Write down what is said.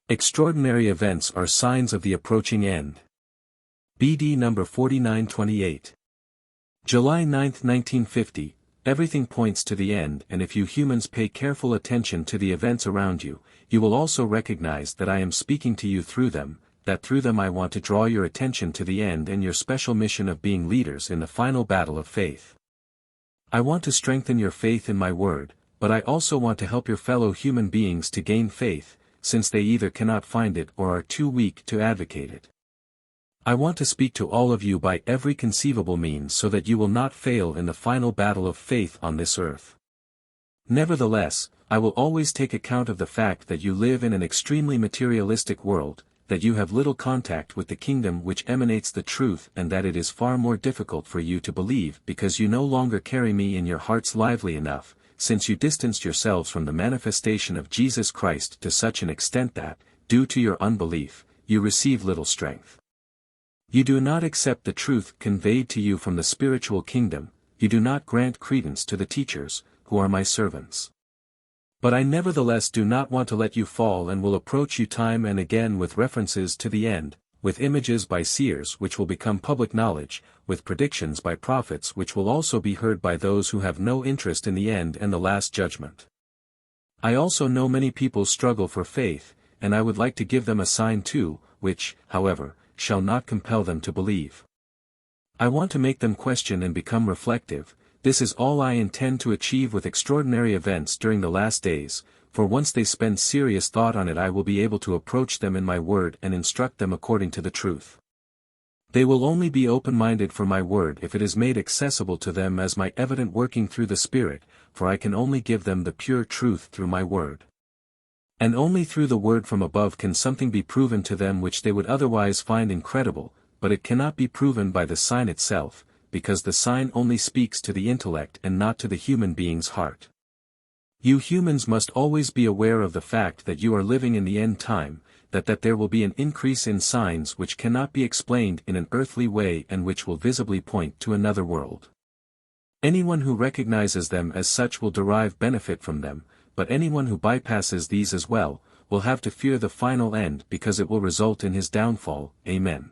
Extraordinary events are signs of the approaching end. BD number 4928. July 9, 1950, everything points to the end, and if you humans pay careful attention to the events around you, you will also recognize that I am speaking to you through them, that through them I want to draw your attention to the end and your special mission of being leaders in the final battle of faith. I want to strengthen your faith in my word, but I also want to help your fellow human beings to gain faith, since they either cannot find it or are too weak to advocate it. I want to speak to all of you by every conceivable means so that you will not fail in the final battle of faith on this earth. Nevertheless, I will always take account of the fact that you live in an extremely materialistic world, that you have little contact with the kingdom which emanates the truth, and that it is far more difficult for you to believe because you no longer carry me in your hearts lively enough, since you distanced yourselves from the manifestation of Jesus Christ to such an extent that, due to your unbelief, you receive little strength. You do not accept the truth conveyed to you from the spiritual kingdom, you do not grant credence to the teachers, who are my servants. But I nevertheless do not want to let you fall and will approach you time and again with references to the end, with images by seers which will become public knowledge, with predictions by prophets which will also be heard by those who have no interest in the end and the last judgment. I also know many people struggle for faith, and I would like to give them a sign too, which, however, shall not compel them to believe. I want to make them question and become reflective. This is all I intend to achieve with extraordinary events during the last days, for once they spend serious thought on it I will be able to approach them in my word and instruct them according to the truth. They will only be open-minded for my word if it is made accessible to them as my evident working through the Spirit, for I can only give them the pure truth through my word. And only through the word from above can something be proven to them which they would otherwise find incredible, but it cannot be proven by the sign itself, because the sign only speaks to the intellect and not to the human being's heart. You humans must always be aware of the fact that you are living in the end time, that there will be an increase in signs which cannot be explained in an earthly way and which will visibly point to another world. Anyone who recognizes them as such will derive benefit from them, but anyone who bypasses these as well, will have to fear the final end because it will result in his downfall. Amen.